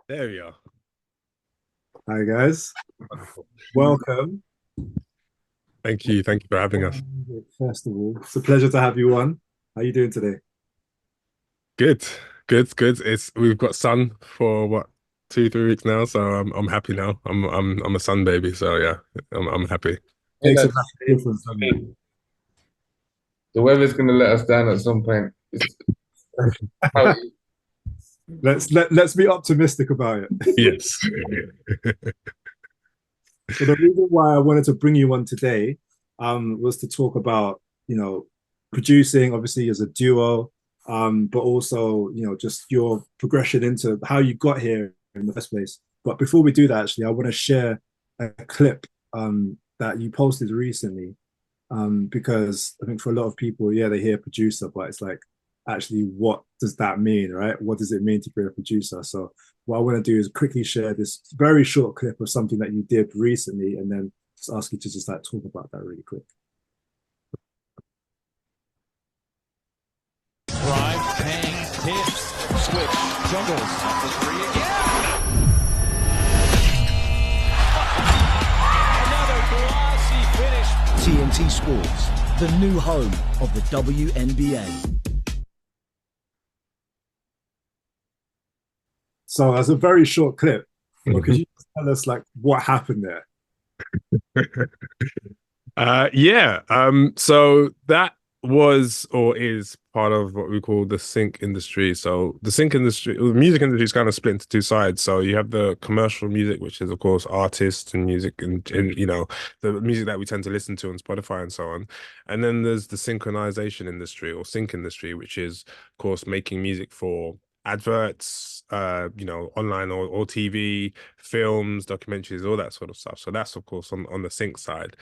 There we are. Hi guys, Wonderful. welcome. Thank you. Thank you for having us. Festival. It's a pleasure to have you on. How are you doing today? Good, good. It's we've got sun for what 2, 3 weeks now, so I'm happy now. I'm a sun baby, so yeah, I'm happy. Hear Makes a that massive difference, doesn't it? the weather's gonna let us down at some point. It's how it Let's be optimistic about it. Yes. So the reason why I wanted to bring you on today was to talk about, producing obviously as a duo, but also, just your progression into how you got here in the first place. But before we do that, actually, I want to share a clip that you posted recently because I think for a lot of people, yeah, they hear producer, but it's like, actually, what does that mean, right? What does it mean to be a producer? So, what I want to do is quickly share this very short clip of something that you did recently, and then just ask you to just like talk about that really quick. Drive, hang, tips, switch, juggles, up the three again. Another glossy finish. TNT Sports, the new home of the WNBA. So, as a very short clip, but could you just tell us like what happened there? Yeah. So that was or is part of what we call the sync industry. So the sync industry, the music industry is kind of split into two sides. So you have the commercial music, which is of course artists and music and the music that we tend to listen to on Spotify and so on. And then there's the synchronization industry or sync industry, which is of course making music for adverts, online or TV, films, documentaries, all that sort of stuff. So that's of course on the sync side.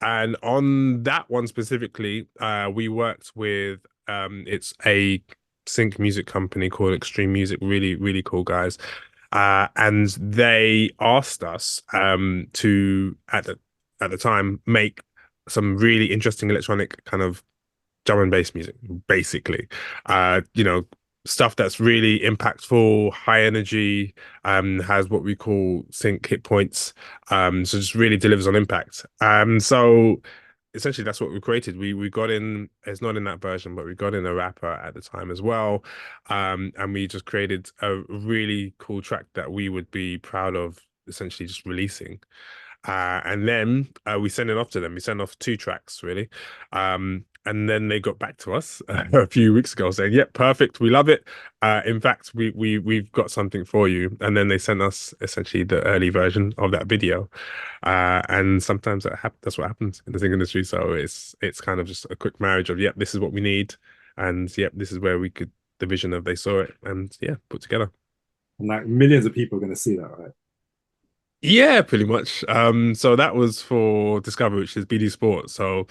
And on that one specifically, we worked with it's a sync music company called Extreme Music, really, really cool guys. And they asked us to at the time make some really interesting electronic kind of drum and bass music, basically. Stuff that's really impactful, high energy, has what we call sync hit points. So just really delivers on impact. So essentially that's what we created. We got in, it's not in that version, but we got in a rapper at the time as well. And we just created a really cool track that we would be proud of essentially just releasing. And then we sent it off to them. We sent off two tracks really. And then they got back to us a few weeks ago saying, "Yep, perfect. We love it. In fact, we've got something for you." And then they sent us essentially the early version of that video. And sometimes that's what happens in the singing industry. So it's kind of just a quick marriage of, "Yep, this is what we need," and "Yep, this is where we could." The vision of they saw it and yeah, put together. And like millions of people are going to see that, right? Yeah, pretty much. So that was for Discovery, which is BD Sport. So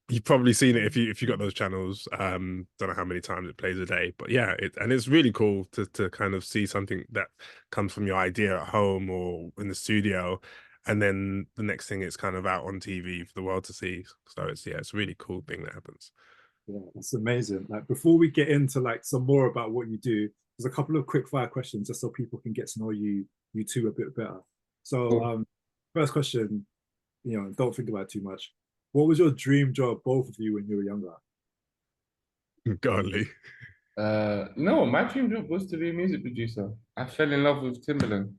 you've probably seen it if you got those channels. Don't know how many times it plays a day, but yeah, it's really cool to kind of see something that comes from your idea at home or in the studio, and then the next thing it's kind of out on TV for the world to see. So it's a really cool thing that happens. Yeah, it's amazing. Like before we get into like some more about what you do, there's a couple of quick fire questions just so people can get to know you two a bit better. So is. first question, don't think about it too much. What was your dream job, both of you, when you were younger? Godly. No, my dream job was to be a music producer. I fell in love with Timberland.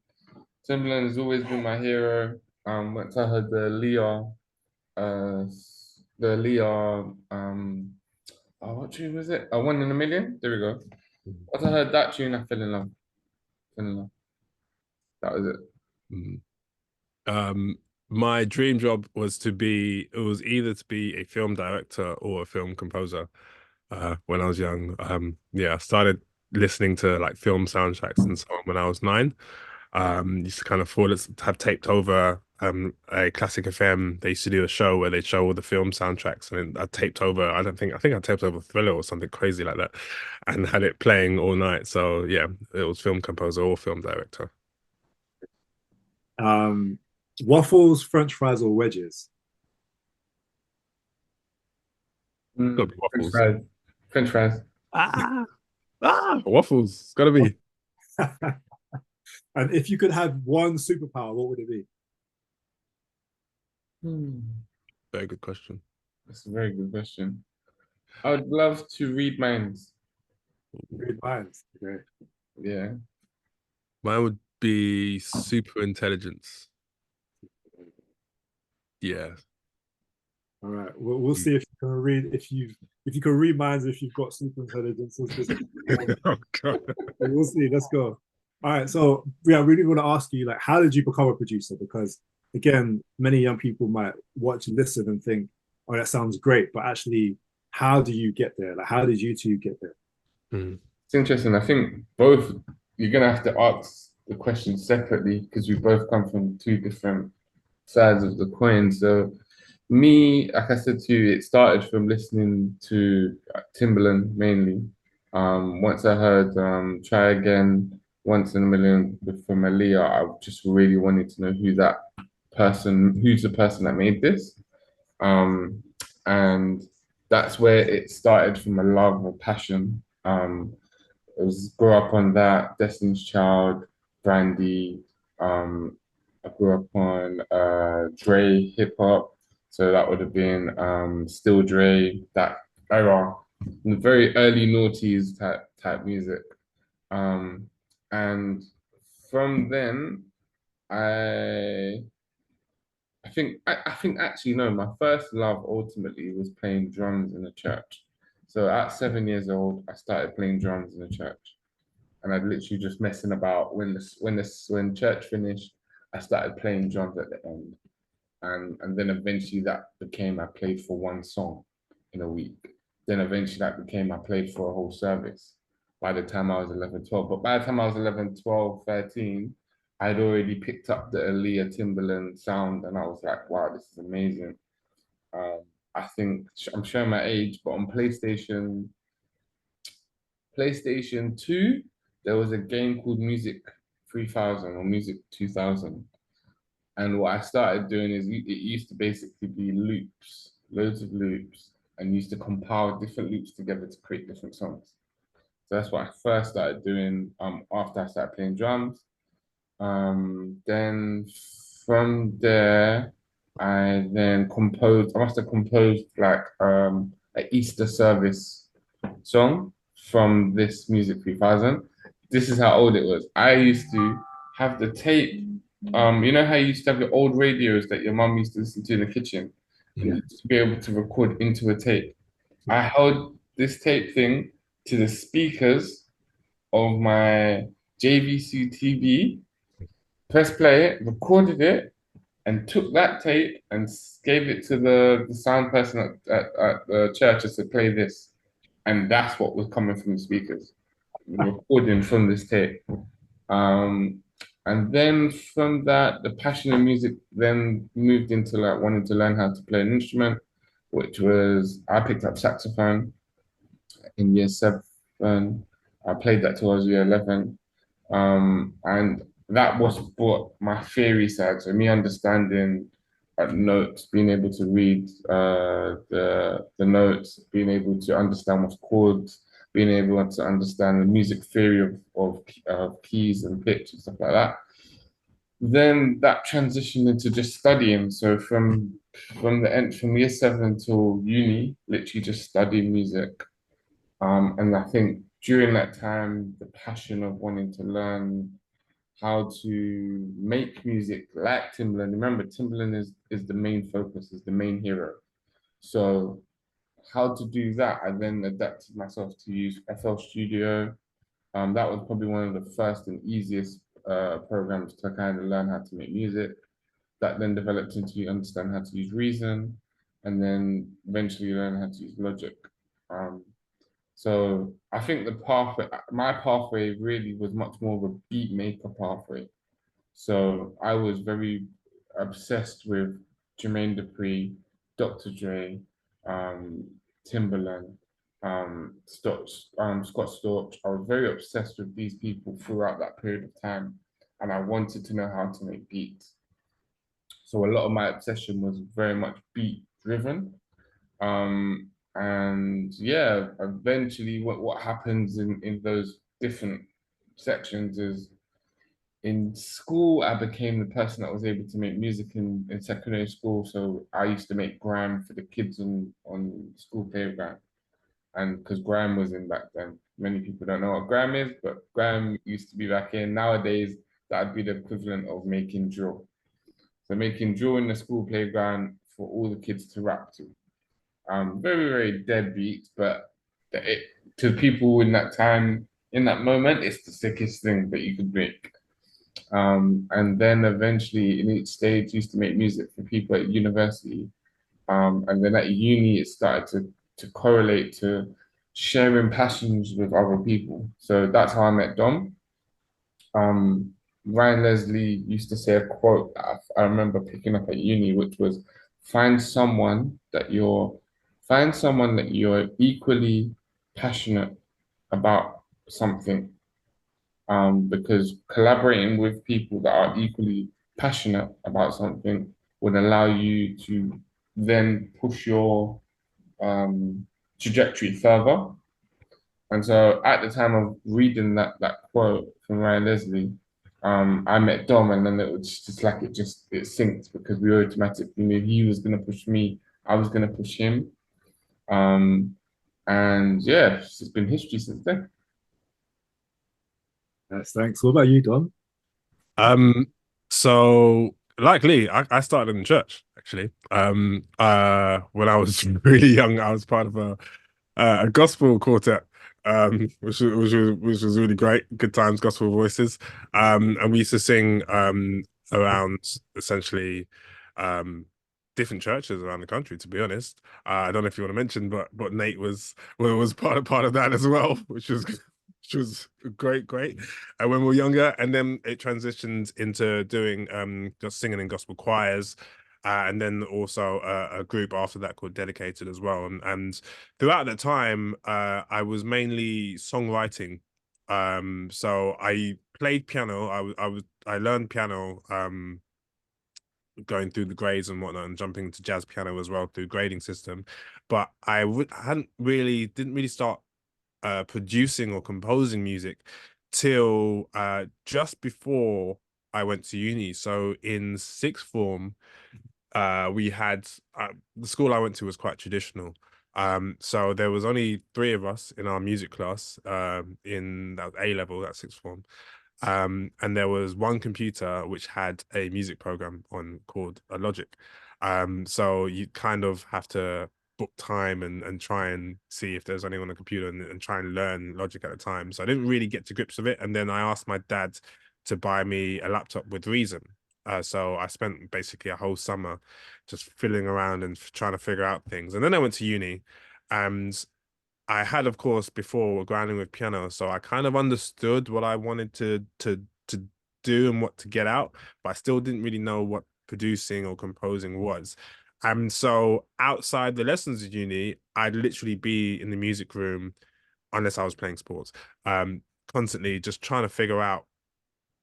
Timberland has always been my hero. Once I heard uh, the Leah, oh, what tune was it? A One in a Million. There we go. Once I heard that tune, I fell in love. Fell in love. That was it. Mm. Um, my dream job was it was either to be a film director or a film composer. When I was young. Yeah, I started listening to like film soundtracks and so on when I was 9. Used to kind of have taped over a classic FM. They used to do a show where they show all the film soundtracks, and I taped over. I think I taped over Thriller or something crazy like that, and had it playing all night. So yeah, it was film composer or film director. Um, Waffles, French fries, or wedges? Got French waffles. fries. French fries. Ah, waffles. It's gotta be. And if you could have one superpower, what would it be? Very good question. That's a very good question. I would love to read minds. Read minds. Okay. Yeah. Mine would be super intelligence. Yeah. All right. We'll see if you can read if you can read minds if you've got super intelligence. Oh God. We'll see. Let's go. All right. So yeah, I really want to ask you, like, how did you become a producer? Because again, many young people might watch and listen and think, oh, that sounds great, but actually, how do you get there? Like, how did you two get there? It's interesting. I think both you're gonna have to ask the question separately because we both come from two different sides of the coin. So me, like I said to you, it started from listening to Timbaland mainly. Once I heard Try Again, Once in a Million from Aaliyah, I just really wanted to know who's the person that made this. And that's where it started from a love or passion. It was grew up on that, Destiny's Child, Brandy. I grew up on Dre hip hop, so that would have been Still Dre, that era, the very early noughties type music. Um, and from then, I I think actually no, my first love ultimately was playing drums in a church. So at 7 years old, I started playing drums in a church, and I'd literally just messing about. When church finished, I started playing drums at the end, and then eventually that became I played for one song in a week. Then eventually that became I played for a whole service. By the time I was 11, 12, but by the time I was 11, 12, 13, I'd already picked up the Aaliyah Timberland sound, and I was like, wow, this is amazing. Um, I think I'm showing my age, but on PlayStation 2, there was a game called Music 3000 or Music 2000. And what I started doing is it used to basically be loops, loads of loops, and used to compile different loops together to create different songs. So that's what I first started doing after I started playing drums. Then from there, I then composed, I must have composed like an Easter service song from this Music 3000. This is how old it was. I used to have the tape. You know how you used to have your old radios that your mum used to listen to in the kitchen, and you used to be able to record into a tape. I held this tape thing to the speakers of my JVC TV, pressed play, recorded it, and took that tape and gave it to the sound person at the church and said, play this. And that's what was coming from the speakers, recording from this tape. And then from that, the passion in music then moved into like wanting to learn how to play an instrument, which was I picked up saxophone in year 7. I played that till I was year 11. And that was what my theory side. So me understanding notes, being able to read the notes, being able to understand what's chords, being able to understand the music theory of keys and pitch and stuff like that. Then that transitioned into just studying. So from year 7 till uni, literally just studying music. And I think during that time, the passion of wanting to learn how to make music like Timbaland. Remember, Timbaland is the main focus, is the main hero. So how to do that, I then adapted myself to use FL Studio. That was probably one of the first and easiest programs to kind of learn how to make music. That then developed into understand how to use Reason, and then eventually learn how to use Logic. So I think my pathway really was much more of a beat maker pathway. So I was very obsessed with Jermaine Dupri, Dr. Dre, Timbaland, Scott Storch. I was very obsessed with these people throughout that period of time, and I wanted to know how to make beats. So a lot of my obsession was very much beat driven. And yeah, eventually what happens in those different sections is in school, I became the person that was able to make music in secondary school. So I used to make grime for the kids on school playground. And because grime was in back then, many people don't know what grime is, but grime used to be back in. Nowadays, that'd be the equivalent of making drill. So making drill in the school playground for all the kids to rap to. Very, very deadbeat, but it, to people in that time, in that moment, it's the sickest thing that you could make. And then eventually in each stage used to make music for people at university. And then at uni it started to correlate to sharing passions with other people. So that's how I met Dom. Um, Ryan Leslie used to say a quote that I remember picking up at uni, which was find someone that you're find someone that you're equally passionate about something, because collaborating with people that are equally passionate about something would allow you to then push your trajectory further. And so at the time of reading that quote from Ryan Leslie, I met Dom, and then it was just like it synced because we automatically knew he was gonna push me, I was gonna push him. Um, and yeah, it's been history since then. Yes, thanks. What about you, Don? So like Lee, I started in church actually. When I was really young, I was part of a gospel quartet, which was really great. Good times, gospel voices. And we used to sing around essentially different churches around the country. To be honest, I don't know if you want to mention, but Nate was part of that as well, which was great. And when we were younger, and then it transitioned into doing just singing in gospel choirs. And then also a group after that called Dedicated as well. And throughout that time, I was mainly songwriting. So I played piano. I learned piano going through the grades and whatnot, and jumping to jazz piano as well through grading system. But didn't really start producing or composing music till just before I went to uni. So in sixth form, we had the school I went to was quite traditional. So there was only three of us in our music class, in that was A level, that sixth form. And there was one computer which had a music program on called a Logic. So you kind of have to book time and try and see if there's anyone on the computer and try and learn Logic at the time. So I didn't really get to grips with it. And then I asked my dad to buy me a laptop with Reason. So I spent basically a whole summer just fiddling around and trying to figure out things. And then I went to uni, and I had, of course, before grinding with piano, so I kind of understood what I wanted to do and what to get out, but I still didn't really know what producing or composing was. And so outside the lessons at uni, I'd literally be in the music room, unless I was playing sports, constantly just trying to figure out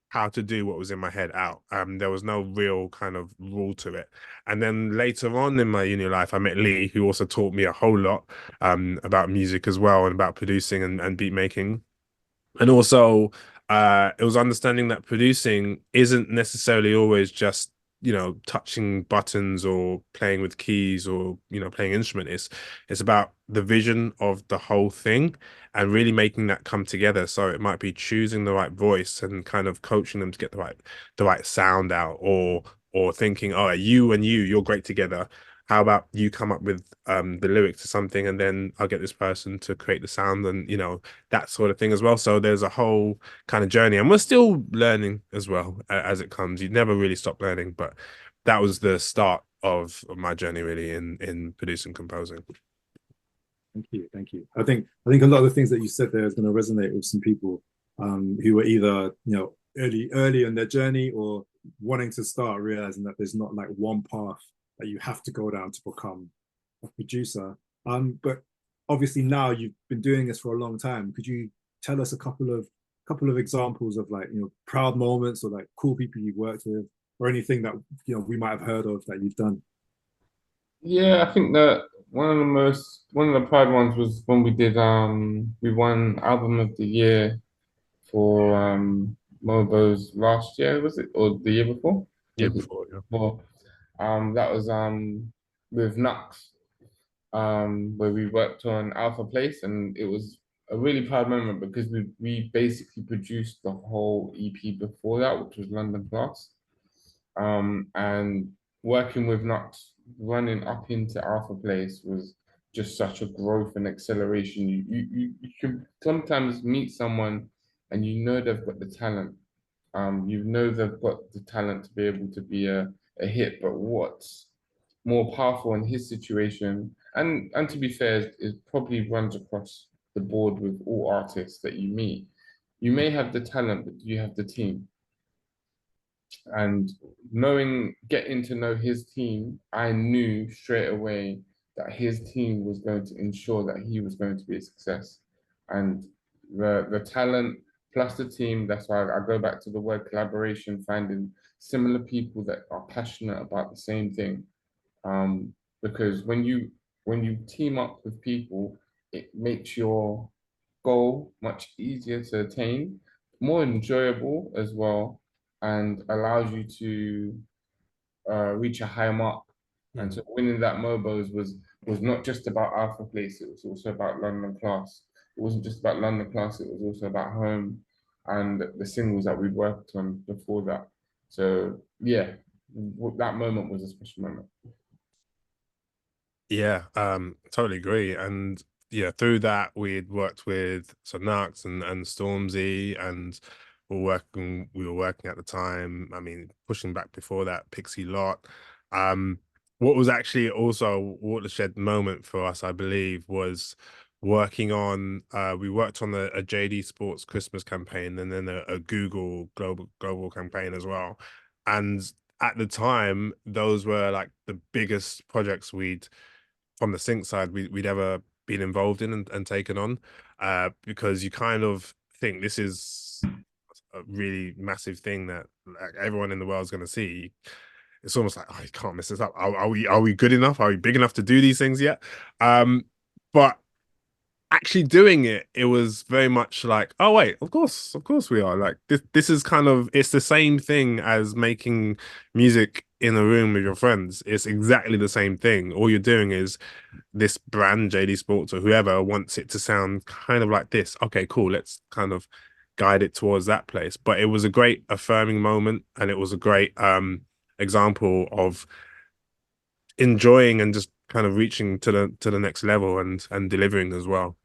how to do what was in my head out. There was no real kind of rule to it. And then later on in my uni life, I met Lee, who also taught me a whole lot about music as well, and about producing and beat making. And also, it was understanding that producing isn't necessarily always just, touching buttons or playing with keys or, playing instrument. It's about the vision of the whole thing and really making that come together. So it might be choosing the right voice and kind of coaching them to get the right sound out, or thinking, oh, you're great together. How about you come up with the lyrics to something, and then I'll get this person to create the sound, and that sort of thing as well. So there's a whole kind of journey, and we're still learning as well as it comes. You never really stop learning, but that was the start of my journey really in producing, composing. Thank you. I think a lot of the things that you said there is going to resonate with some people who were either early in their journey, or wanting to start realizing that there's not like one path that you have to go down to become a producer. But obviously now you've been doing this for a long time. Could you tell us a couple of examples of like proud moments, or like cool people you've worked with, or anything that we might have heard of that you've done? Yeah, I think that one of the proud ones was when we won album of the year for Mobos last year, was it, or the year before? Year Was it before, yeah. before? That was with Knucks, where we worked on Alpha Place, and it was a really proud moment because we basically produced the whole EP before that, which was London Class. And working with Knucks, running up into Alpha Place was just such a growth and acceleration. You can sometimes meet someone and you know they've got the talent. You know they've got the talent to be able to be a hit, but what's more powerful in his situation, and to be fair, it probably runs across the board with all artists that you meet. You may have the talent, but you have the team. And getting to know his team, I knew straight away that his team was going to ensure that he was going to be a success. And the talent plus the team, that's why I go back to the word collaboration, finding similar people that are passionate about the same thing. Because when you team up with people, it makes your goal much easier to attain, more enjoyable as well, and allows you to reach a higher mark. And so winning that Mobos was not just about Alpha Place, it was also about London Class. It wasn't just about London Class, it was also about Home and the singles that we worked on before that. So yeah, that moment was a special moment. Yeah, totally agree. And yeah, through that we'd worked with Knucks and Stormzy, and we were working at the time. I mean, pushing back before that, Pixie Lot. What was actually also a watershed moment for us, I believe, was working on we worked on a JD Sports Christmas campaign, and then a Google global campaign as well. And at the time, those were like the biggest projects we'd from the sync side we'd ever been involved in and taken on, because you kind of think this is a really massive thing that like everyone in the world is going to see. It's almost like, oh, you can't mess this up. Are we good enough? Are we big enough to do these things yet? But actually doing it, it was very much like, oh wait, of course we are. Like this is kind of, it's the same thing as making music in a room with your friends. It's exactly the same thing. All you're doing is this brand, JD Sports or whoever, wants it to sound kind of like this. Okay, cool. Let's kind of guide it towards that place. But it was a great affirming moment, and it was a great example of enjoying and just kind of reaching to the next level and delivering as well.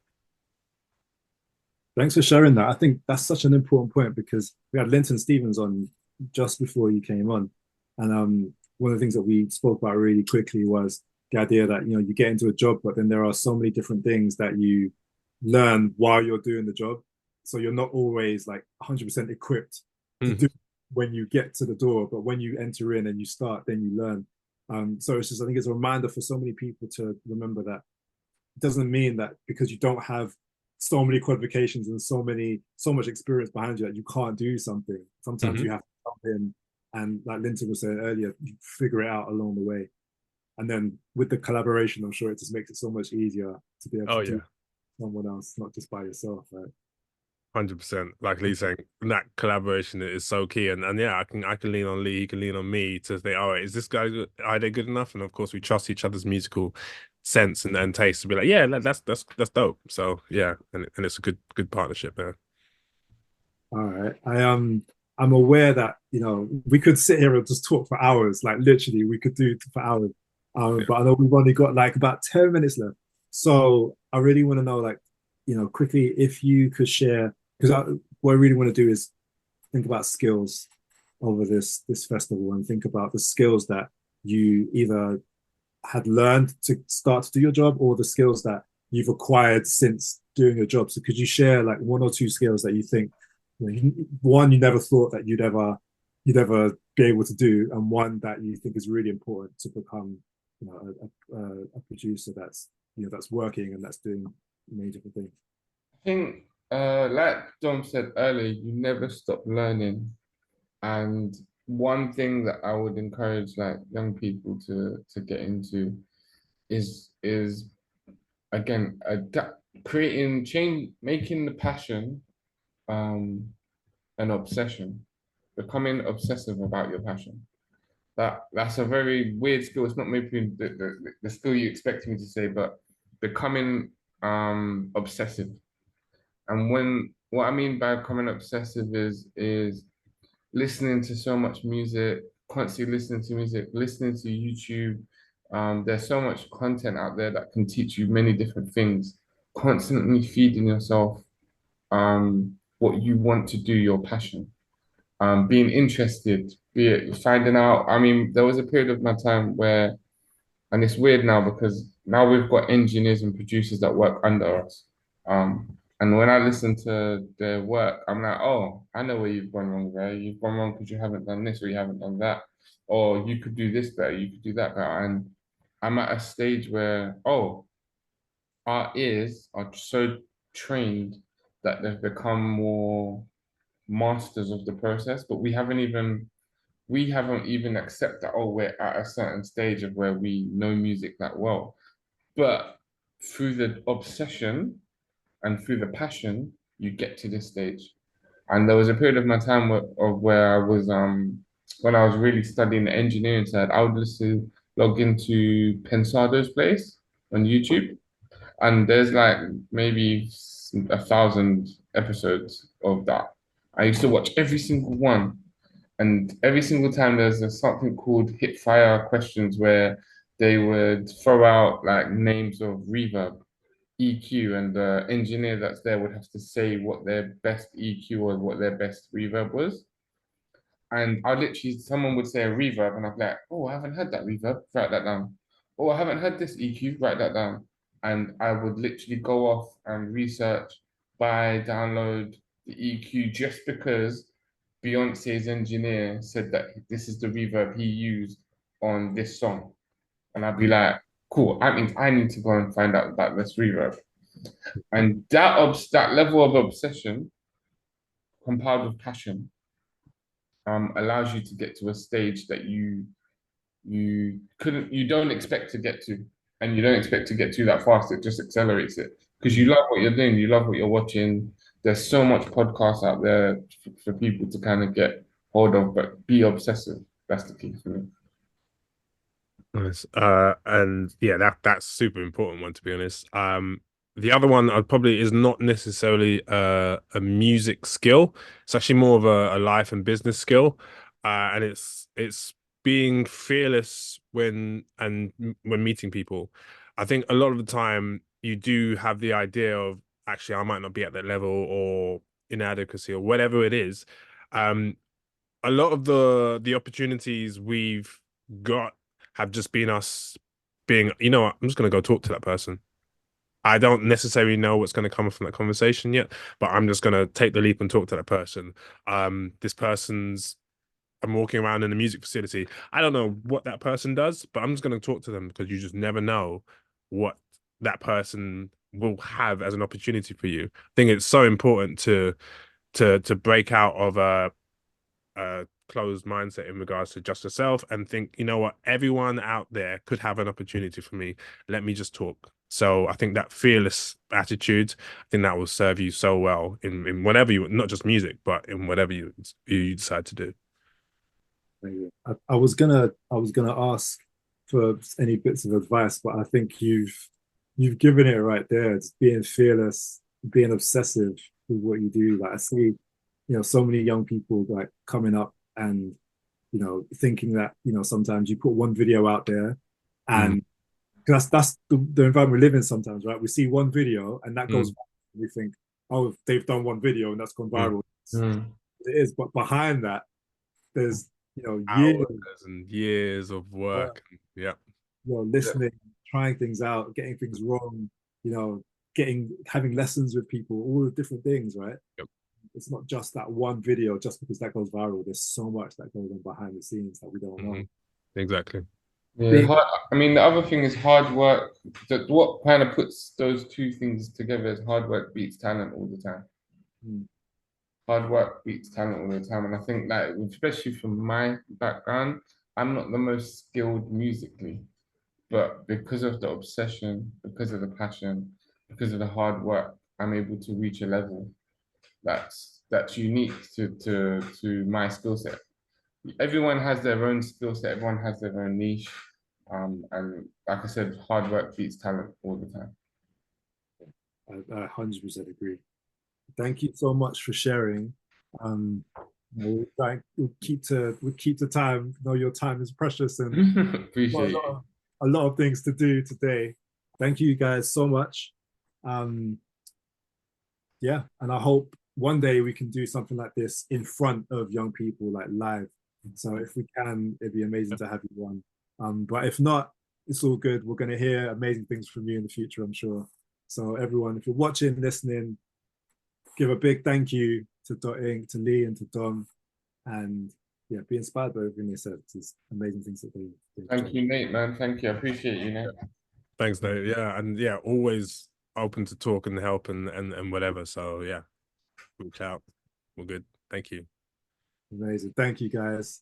Thanks for sharing that. I think that's such an important point because we had Linton Stevens on just before you came on, and one of the things that we spoke about really quickly was the idea that you get into a job, but then there are so many different things that you learn while you're doing the job, so you're not always like 100% equipped to do when you get to the door, but when you enter in and you start, then you learn. So it's just, I think it's a reminder for so many people to remember that it doesn't mean that because you don't have so many qualifications and so much experience behind you that you can't do something. Sometimes you have to jump in, and like Linton was saying earlier, you figure it out along the way. And then with the collaboration, I'm sure it just makes it so much easier to be able to do someone else, not just by yourself, right? 100%. Like Lee saying, that collaboration is so key, and yeah, I can lean on Lee, he can lean on me to say, all right, is this guy are they good enough? And of course, we trust each other's musical sense and taste to be like, yeah, that's dope. So yeah, and it's a good partnership there. All right, I'm aware that we could sit here and just talk for hours, like literally we could do it for hours. But I know we've only got like about 10 minutes left, so I really want to know, like, quickly, if you could share, because what I really want to do is think about skills over this festival, and think about the skills that you either had learned to start to do your job, or the skills that you've acquired since doing your job. So could you share like one or two skills that you think, one you never thought that you'd ever be able to do, and one that you think is really important to become a producer that's working and that's doing many different things? I think, like John said earlier, you never stop learning. And one thing that I would encourage like young people to get into is again creating change, making the passion an obsession, becoming obsessive about your passion. That's a very weird skill. It's not maybe the skill you expect me to say, but becoming obsessive. And when what I mean by becoming obsessive is listening to so much music, constantly listening to music, listening to YouTube. There's so much content out there that can teach you many different things. Constantly feeding yourself what you want to do, your passion. Being interested, be it finding out. I mean, there was a period of my time where, and it's weird now because now we've got engineers and producers that work under us. And when I listen to their work, I'm like, oh, I know where you've gone wrong there. You've gone wrong because you haven't done this or you haven't done that. Or you could do this better, you could do that better. And I'm at a stage where, oh, our ears are so trained that they've become more masters of the process, but we haven't even accepted that, oh, we're at a certain stage of where we know music that well. But through the obsession and through the passion, you get to this stage. And there was a period of my time where I was when I was really studying the engineering side, I would log into Pensado's place on YouTube. And there's like maybe 1,000 episodes of that. I used to watch every single one. And every single time something called hip fire questions where they would throw out like names of reverb, EQ, and the engineer that's there would have to say what their best EQ was, what their best reverb was. And I literally, someone would say a reverb, and I'd be like, oh, I haven't heard that reverb, write that down. Oh, I haven't heard this EQ, write that down. And I would literally go off and research, buy, download the EQ just because Beyonce's engineer said that this is the reverb he used on this song. And I'd be like, cool, that means I need to go and find out about this reverb. And that level of obsession compiled with passion allows you to get to a stage that you don't expect to get to, and you don't expect to get to that fast. It just accelerates it because you love what you're doing, you love what you're watching. There's so much podcasts out there for people to kind of get hold of, but be obsessive. That's the key for me. Nice. And yeah, that's super important one, to be honest. The other one I'd probably is not necessarily a music skill. It's actually more of a life and business skill. And it's being fearless when meeting people. I think a lot of the time you do have the idea of, actually I might not be at that level, or inadequacy, or whatever it is. A lot of the opportunities we've got have just been us being, you know what, I'm just going to go talk to that person. I don't necessarily know what's going to come from that conversation yet, but I'm just going to take the leap and talk to that person. I'm walking around in a music facility. I don't know what that person does, but I'm just going to talk to them, because you just never know what that person will have as an opportunity for you. I think it's so important to break out of a closed mindset in regards to just yourself, and think, you know what, everyone out there could have an opportunity for me. Let me just talk. So I think that fearless attitude, I think that will serve you so well in whatever you, not just music, but in whatever you decide to do. I was gonna ask for any bits of advice, but I think you've given it right there. It's being fearless, being obsessive with what you do. Like I see, so many young people like coming up and thinking that sometimes you put one video out there, and that's the environment we live in sometimes, right? We see one video and that goes viral, and we think, oh, they've done one video and that's gone viral. It is, but behind that there's years and years of work. Yeah. Listening, trying things out, getting things wrong, having lessons with people, all the different things, right? Yep. It's not just that one video just because that goes viral. There's so much that goes on behind the scenes that we don't know. Exactly. Yeah, I mean, the other thing is hard work. What kind of puts those two things together is hard work beats talent all the time. Hard work beats talent all the time. And I think that, especially from my background, I'm not the most skilled musically, but because of the obsession, because of the passion, because of the hard work, I'm able to reach a level that's that's unique to my skill set. Everyone has their own skill set, everyone has their own niche. And like I said, hard work beats talent all the time. I 100% agree. Thank you so much for sharing. We'll keep the time. I know your time is precious and Appreciate it. A lot of things to do today. Thank you guys so much. Yeah, and I hope one day we can do something like this in front of young people, like live. So if we can, it'd be amazing to have you on. But if not, it's all good. We're going to hear amazing things from you in the future, I'm sure. So everyone, if you're watching, listening, give a big thank you to Dot Inc, to Lee and to Dom. And yeah, be inspired by everything they said. It's amazing things that they Thank you, Nate, man. Thank you. I appreciate you, Nate. Thanks, Nate. Yeah, and yeah, always open to talk and help and whatever. So yeah, reach out. We're good. Thank you. Amazing. Thank you, guys.